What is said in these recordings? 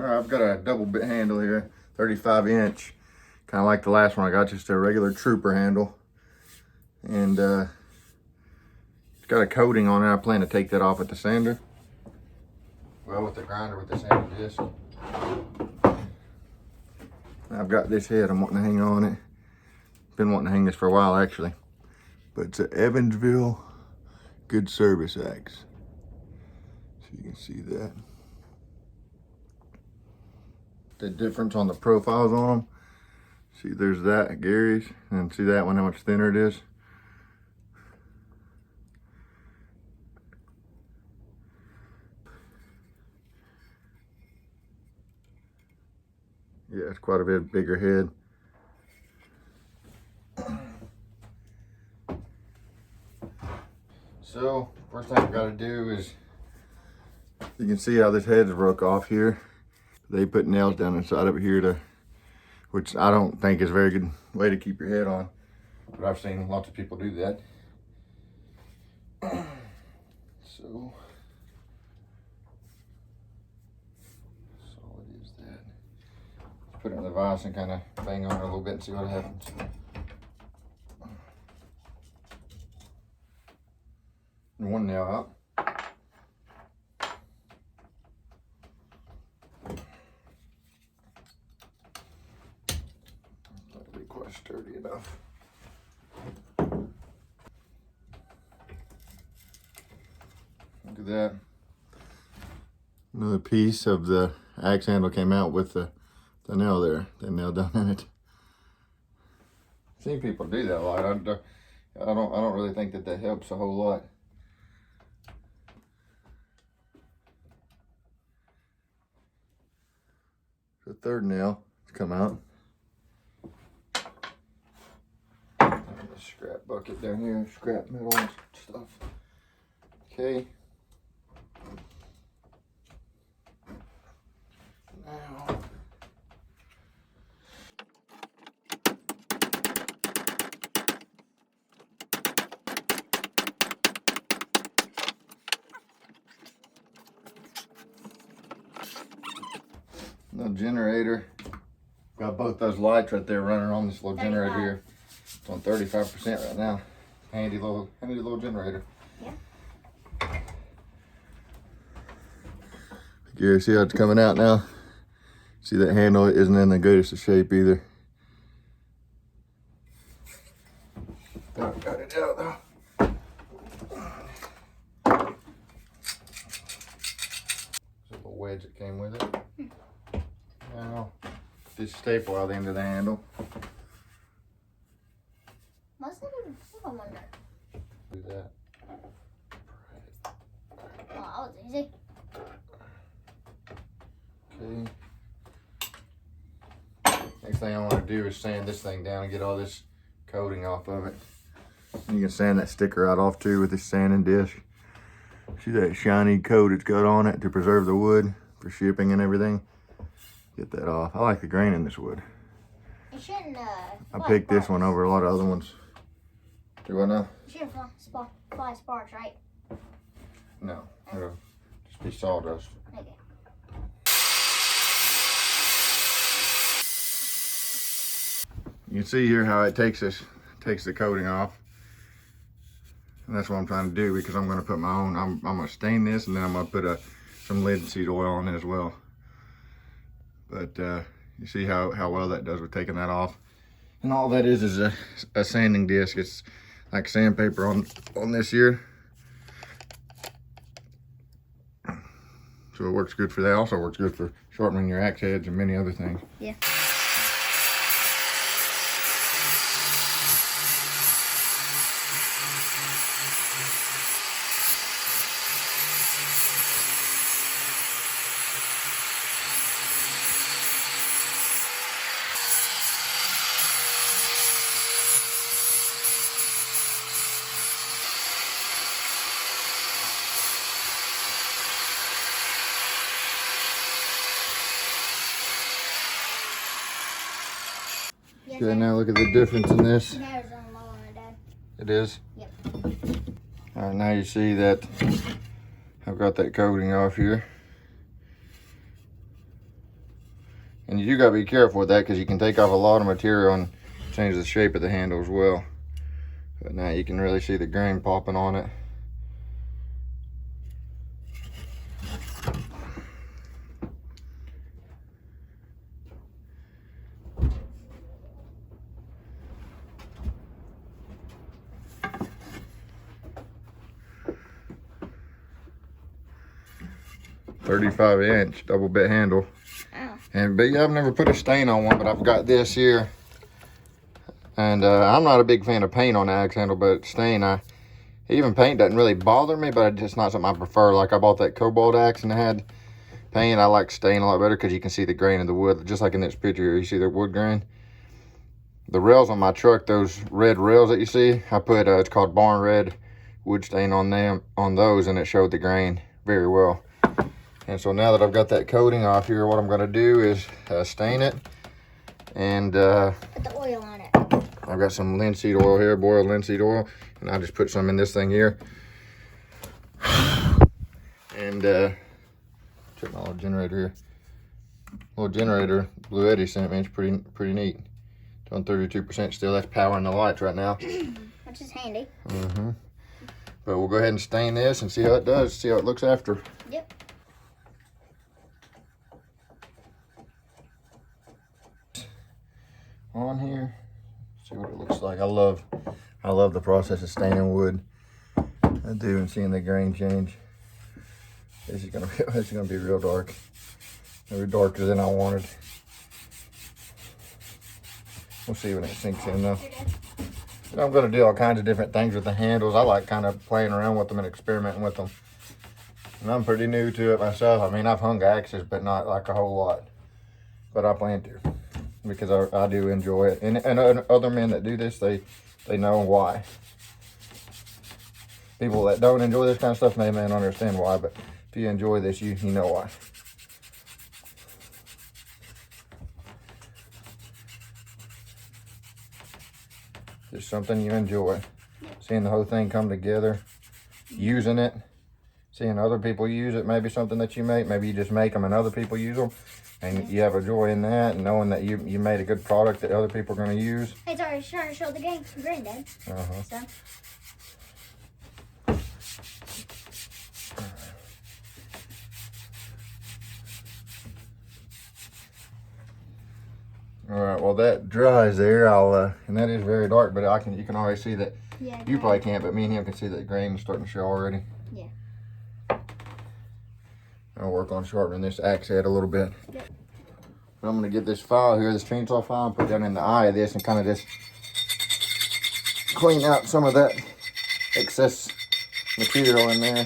right, I've got a double bit handle here, 35 inch. Kind of like the last one I got, just a regular trooper handle. And it's got a coating on it. I plan to take that off with the sander. Well, with the grinder, with the sander disc. I've got this head I'm wanting to hang on it. Been wanting to hang this for a while actually. But it's an Evansville Good Service Axe. So you can see that. The difference on the profiles on them. See, there's that, Gary's, and see that one, how much thinner it is. Yeah, it's quite a bit bigger head. So, first thing I've got to do is, you can see how this head's broke off here. They put nails down inside of it here to, which I don't think is a very good way to keep your head on, but I've seen lots of people do that. So it is that. Let's put it in the vise and kind of bang on it a little bit and see what happens. And one nail out. That'll be quite sturdy enough. Look at that. Another piece of the axe handle came out with the nail there. They nailed down in it. I've seen people do that a lot. I don't really think that helps a whole lot. The third nail has come out. A scrap bucket down here, scrap metal and stuff. Okay. Now, the generator. Got both those lights right there running on this little generator here. It's on 35% right now. Handy little generator. Yeah. Gary, see how it's coming out now? See that handle isn't in the greatest of shape either. Got it out though. There's a little wedge that came with it. Now, this staple out the end of the handle. What's that even for, I wonder? Do that. Oh, that was easy. Okay. Next thing I want to do is sand this thing down and get all this coating off of it. You can sand that sticker out off too with this sanding disc. See that shiny coat it's got on it to preserve the wood for shipping and everything? Get that off. I like the grain in this wood. It shouldn't, I picked this one over a lot of other ones. Do I know? It shouldn't fly sparks, right? No, it'll just be sawdust. Okay. You can see here how it takes the coating off. And that's what I'm trying to do, because I'm going to put my own, I'm going to stain this, and then I'm going to put some linseed oil on it as well. But you see how well that does with taking that off. And all that is a sanding disc. It's like sandpaper on this here. So it works good for that. Also works good for sharpening your axe heads and many other things. Yeah. Okay, now look at the difference in this. Now it's on lower, Dad. It is? Yep. All right, now you see that I've got that coating off here. And you do gotta be careful with that because you can take off a lot of material and change the shape of the handle as well. But now you can really see the grain popping on it. .35" double bit handle. Oh. But yeah, I've never put a stain on one, but I've got this here. And I'm not a big fan of paint on the axe handle, but stain, even paint doesn't really bother me, but it's not something I prefer. Like I bought that cobalt axe and it had paint. I like stain a lot better because you can see the grain of the wood, just like in this picture here. You see the wood grain. The rails on my truck, those red rails that you see, I put it's called barn red wood stain on them, on those, and it showed the grain very well. And so now that I've got that coating off here, what I'm going to do is stain it. And put the oil on it. I've got some linseed oil here, boiled linseed oil. And I just put some in this thing here. And check my little generator here. Little generator Blue Eddy sent me. It's pretty neat. It's on 32% still. That's powering the lights right now. Which is handy. Mm-hmm. But we'll go ahead and stain this and see how it does. See how it looks after. Yep. On here, see what it looks like. I love the process of staining wood. I do, and seeing the grain change. This is gonna be real dark. Maybe darker than I wanted. We'll see when it sinks in though. And I'm gonna do all kinds of different things with the handles. I like kind of playing around with them and experimenting with them. And I'm pretty new to it myself. I mean, I've hung axes, but not like a whole lot. But I plan to, because I do enjoy it. And other men that do this, they know why. People that don't enjoy this kind of stuff may not understand why, but if you enjoy this, you know why. Just something you enjoy. Seeing the whole thing come together, using it, seeing other people use it, maybe something that you make, maybe you just make them and other people use them. And you have a joy in that, and knowing that you made a good product that other people are going to use. It's already trying to show the grain, Dad. So. All right, well that dries there. And that is very dark, but you can already see that. Yeah. You probably can't, but me and him can see that the grain is starting to show already. Yeah. I'll work on sharpening this axe head a little bit. Yep. But I'm gonna get this file here, this chainsaw file, and put down in the eye of this and kind of just clean out some of that excess material in there.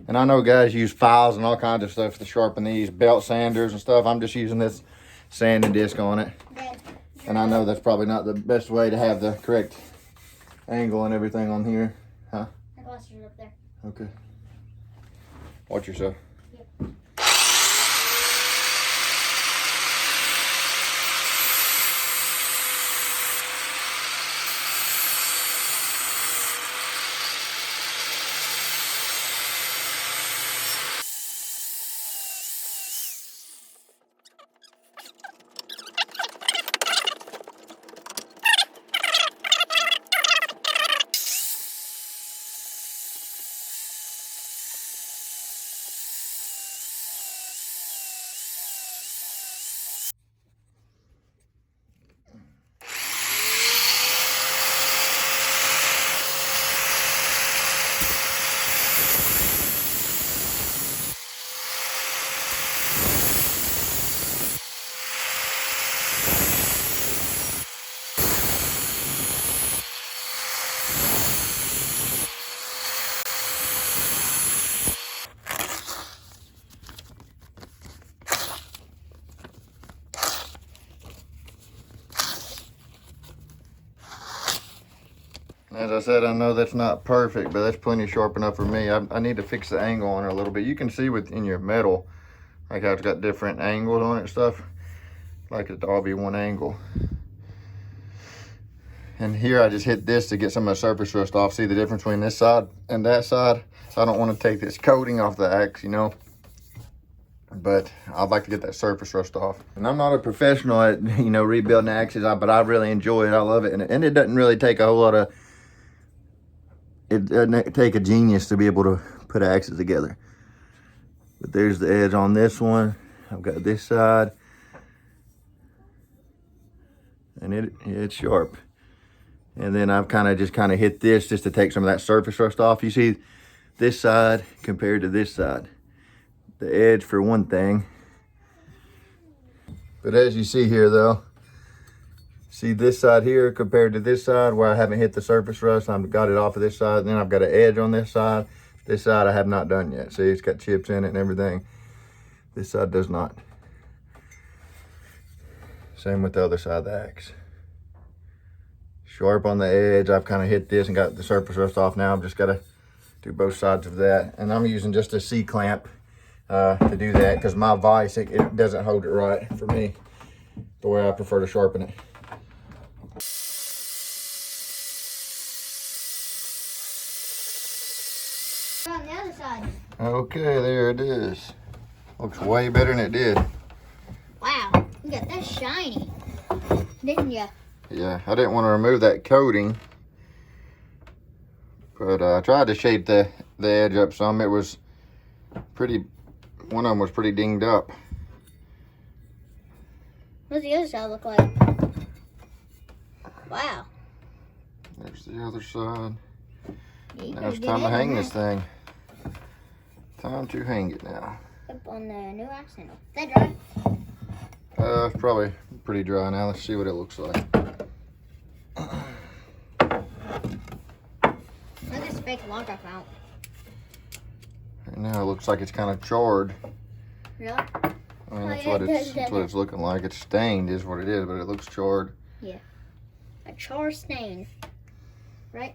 And I know guys use files and all kinds of stuff to sharpen these, belt sanders and stuff. I'm just using this sanding disc on it. And I know that's probably not the best way to have the correct angle and everything on here. Huh? My glasses are up there. Okay. Watch yourself. Yep. As I said, I know that's not perfect, but that's plenty sharp enough for me. I need to fix the angle on it a little bit. You can see within your metal, like how it's got different angles on it and stuff. Like it to all be one angle. And here I just hit this to get some of the surface rust off. See the difference between this side and that side? So I don't want to take this coating off the axe, you know. But I'd like to get that surface rust off. And I'm not a professional at, you know, rebuilding axes, but I really enjoy it. I love it. And it doesn't really take a whole lot of, it doesn't take a genius to be able to put axes together. But there's the edge on this one. I've got this side. And it's sharp. And then I've just hit this just to take some of that surface rust off. You see this side compared to this side. The edge for one thing. But as you see here though, see this side here compared to this side where I haven't hit the surface rust. I've got it off of this side. And then I've got an edge on this side. This side I have not done yet. See, it's got chips in it and everything. This side does not. Same with the other side of the axe. Sharp on the edge. I've kind of hit this and got the surface rust off now. I've just got to do both sides of that. And I'm using just a C-clamp to do that because my vise, it doesn't hold it right for me the way I prefer to sharpen it. On the other side. Okay, there it is. Looks way better than it did. Wow, you got that shiny, didn't you? Yeah, I didn't want to remove that coating, but I tried to shape the edge up some. It was pretty, one of them was pretty dinged up. What's the other side look like? Wow. There's the other side. Yeah, Now it's time to hang this thing. Time to hang it now. Up on the new axe handle. Is that dry? It's probably pretty dry now. Let's see what it looks like. Look at this fake log I found. Right now it looks like it's kind of charred. Really? I mean, that's what it's looking like. It's stained is what it is, but it looks charred. Yeah. A char stain. Right?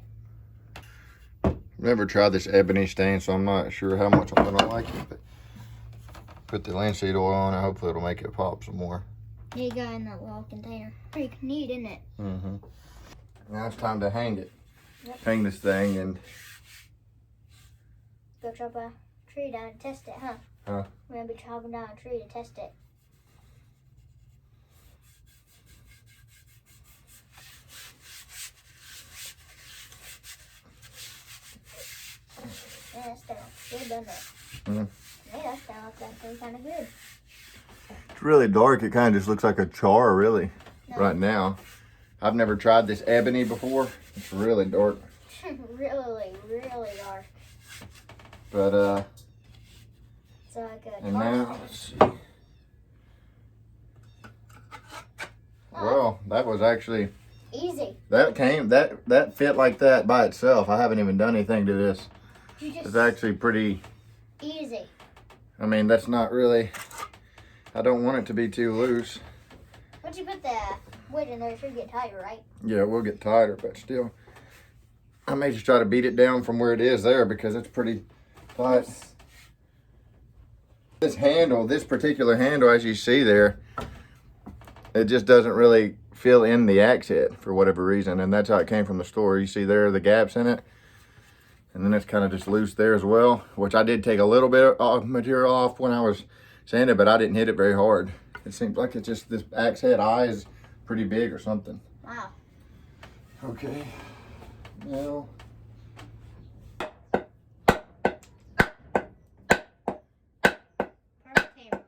Never tried this ebony stain, so I'm not sure how much I'm gonna like it. But put the linseed oil on it. Hopefully it'll make it pop some more. There you go in that little container. Pretty neat, isn't it? Mm-hmm. Now it's time to hang it. Yep. Hang this thing and Go chop a tree down and test it, huh? Huh? We're gonna be chopping down a tree to test it. Yeah, that's down good, doesn't it? Mm. Yeah, that's down like that thing kind of good. it's really dark. It kind of just looks like a char, really, No. right now. I've never tried this ebony before. It's really dark. really, really dark. But It's like a and dark now let's see. Well, that was actually easy. that fit like that by itself. I haven't even done anything to this. You just It's actually pretty. easy. I mean, that's not really. I don't want it to be too loose. Once you put the wood in there, it should get tighter, right? Yeah, it will get tighter, but still. I may just try to beat it down from where it is there because it's pretty tight. This handle, this particular handle, as you see there, it just doesn't really fill in the axe head for whatever reason. And that's how it came from the store. You see there, the gaps in it. And then it's kind of just loose there as well, which I did take a little bit of material off when I was sanding, but I didn't hit it very hard. It seems like it's just this axe head eye is pretty big or something. Wow. Okay. Now. Perfect hammer.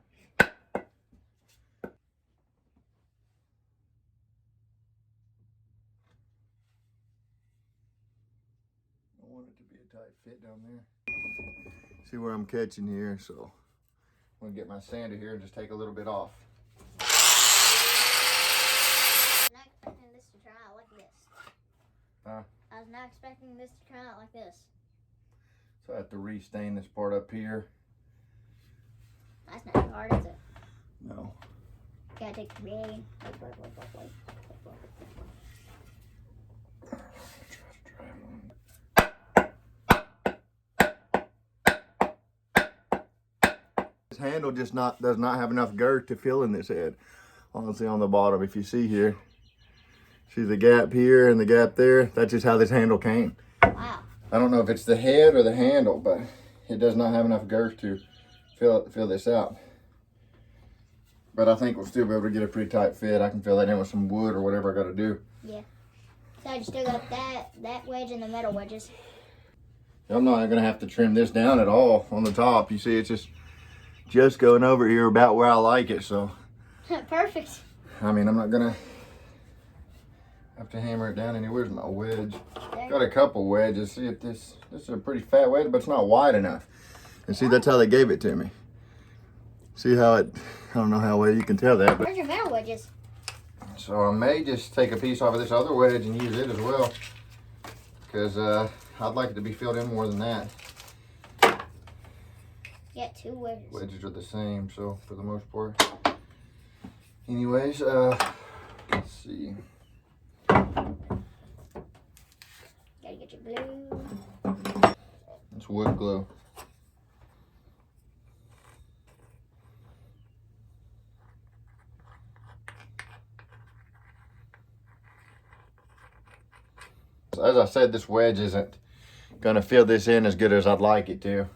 I want it to be a tight fit down there. See where I'm catching here, so I'm gonna get my sander here and just take a little bit off. Not expecting this to turn out like this. Huh? I was not expecting this to turn out like this. So I have to re-stain this part up here. That's not hard, is it? No. Gotta take the blade. This handle just does not have enough girth to fill in this head. Honestly, on the bottom, if you see here, See the gap here and the gap there? That's just how this handle came. Wow. I don't know if it's the head or the handle, but it does not have enough girth to fill this out. But I think we'll still be able to get a pretty tight fit. I can fill that in with some wood or whatever I got to do. Yeah. So I still got that wedge and the metal wedges. I'm not going to have to trim this down at all on the top. You see, it's just going over here about where I like it. So, Perfect. I mean, I'm not going to have to hammer it down anywhere. Where's my wedge? Got a couple wedges. See if this is a pretty fat wedge, but it's not wide enough. And see, that's how they gave it to me. See how I don't know how well you can tell that. But where's your metal wedges? so I may just take a piece off of this other wedge and use it as well. Because I'd like it to be filled in more than that. Yeah, 2 wedges. Wedges are the same, so for the most part. Anyways, let's see. Gotta get your glue. It's wood glue. As I said, this wedge isn't gonna fill this in as good as I'd like it to.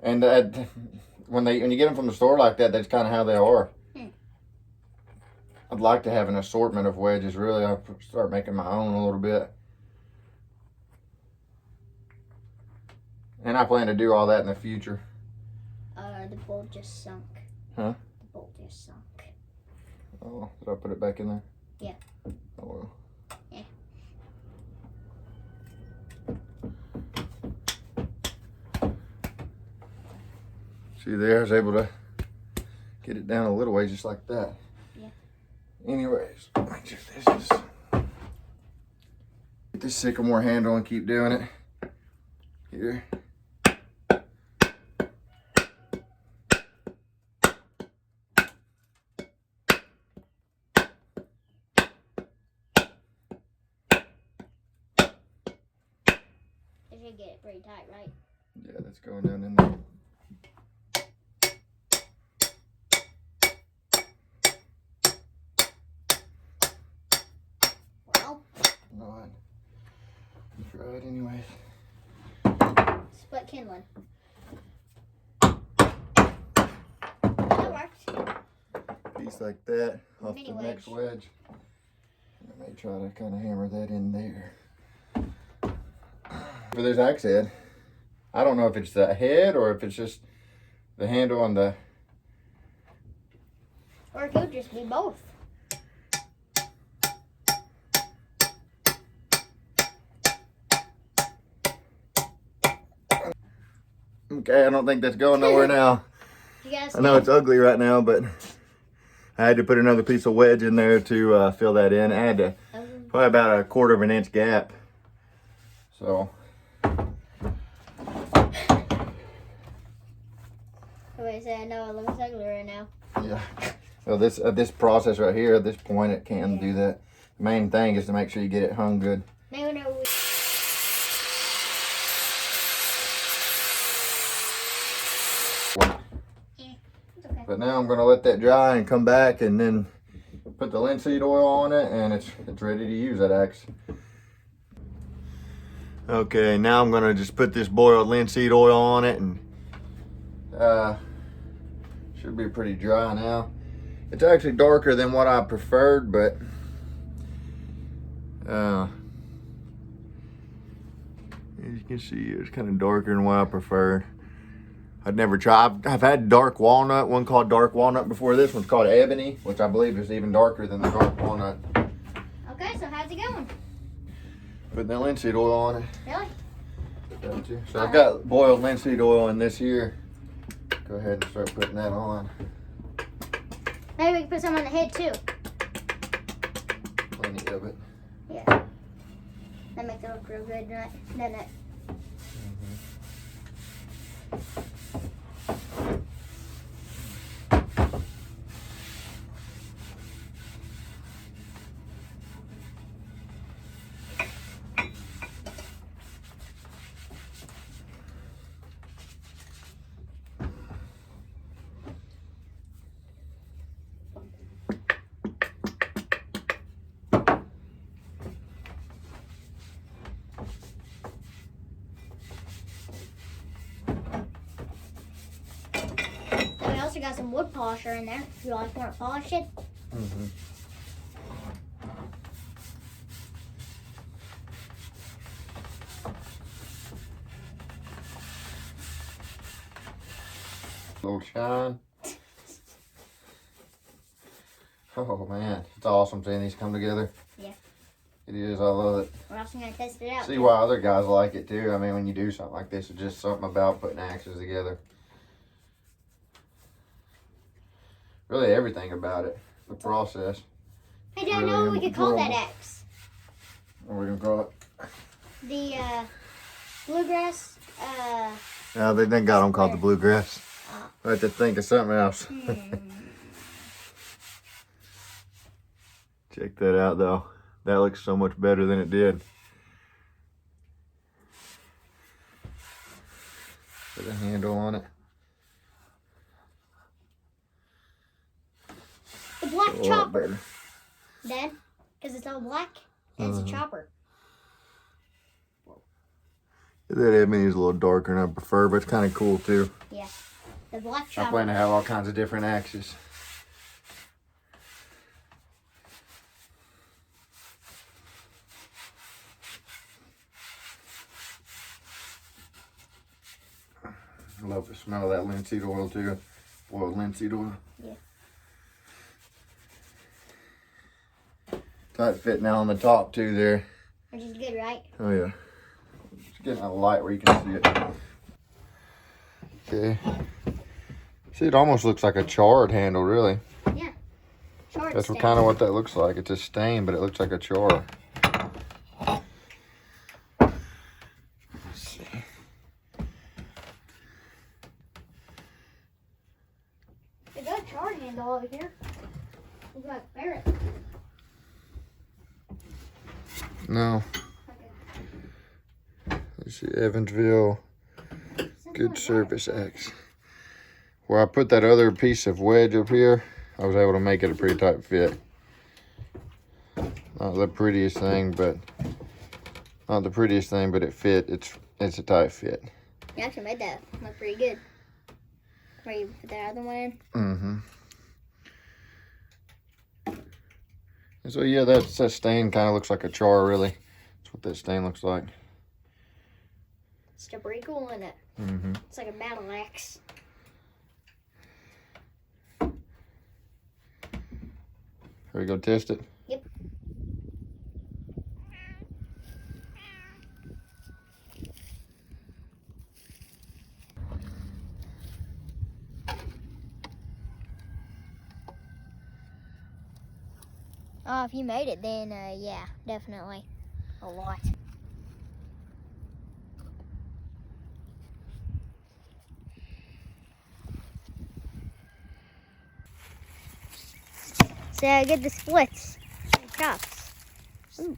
And when you get them from the store like that, that's kind of how they are. I'd like to have an assortment of wedges. Really, I'll start making my own a little bit. And I plan to do all that in the future. The bolt just sunk. Huh? The bolt just sunk. Oh, did I put it back in there? Yeah. Oh well. Yeah. See there, I was able to get it down a little ways just like that. Yeah. Anyways, make sure this is... Get this sycamore handle and keep doing it. Here. You should get it pretty tight, right? Yeah, that's going down in there. Well, Alright. Try it anyways. split kindling. That worked. Piece like that off Mini the wedge. next wedge. I may try to kind of hammer that in there. For this axe head, I don't know if it's the head or if it's just the handle on the... Or it could just be both. Okay, I don't think that's going nowhere now. You guys I know it's ugly right now, but I had to put another piece of wedge in there to fill that in. I had to probably about a 1/4 of an inch gap. So... Wait, say I know it looks ugly right now. Yeah. So this process right here, at this point, it can do that. The main thing is to make sure you get it hung good. No. It's okay. But now I'm gonna let that dry and come back and then put the linseed oil on it, and it's ready to use, that axe. Okay, now I'm gonna just put this boiled linseed oil on it, and should be pretty dry now. It's actually darker than what I preferred, but as you can see, it's kind of darker than what I preferred. I'd never tried. I've had dark walnut, one called dark walnut before. This one's called ebony, which I believe is even darker than the dark walnut. Okay, so how's it going? Putting the linseed oil on it. Really? So I've got boiled linseed oil in this here. Go ahead and start putting that on. Maybe we can put some on the head too. Plenty of it. Yeah. That makes it look real good, doesn't it? some wood polisher in there if you like want to polish it. Mm-hmm. Little shine. Oh man, it's awesome seeing these come together. Yeah. It is, I love it. We're also going to test it out. See why other guys like it too. I mean, when you do something like this, it's just something about putting axes together. Really everything about it, the process. I don't know what we could call that axe. What are we gonna call it? The bluegrass. Yeah, they done got them called the bluegrass. I have to think of something else. Check that out though. That looks so much better than it did. Put a handle on it. The black A lot chopper, better. Dad, because it's all black and it's a chopper. That ebony is a little darker than I prefer, but it's kind of cool too. Yeah, the black I chopper. plan to have all kinds of different axes. I love the smell of that linseed oil too. Boiled linseed oil. Yeah. Tight fit now on the top too there. Which is good, right? Oh yeah. Just getting a light where you can see it. Okay. See, it almost looks like a charred handle, really. Yeah. Short That's stain. kind of what that looks like. It's a stain, but it looks like a char. Let's see. They got a char handle over here. Looks like a ferret. No. Let's see, Evansville. Good service axe. Where I put that other piece of wedge up here, I was able to make it a pretty tight fit. Not the prettiest thing, but it fit. It's a tight fit. You actually made that look pretty good. Where you put that other one in? Mm-hmm. And so yeah, that stain kind of looks like a char, really. That's what that stain looks like. It's still pretty cool, isn't it? Mm-hmm. It's like a battle axe. Here we go test it. Yep. Oh, if you made it, then yeah, definitely a lot. So get the splits, chops. Ooh.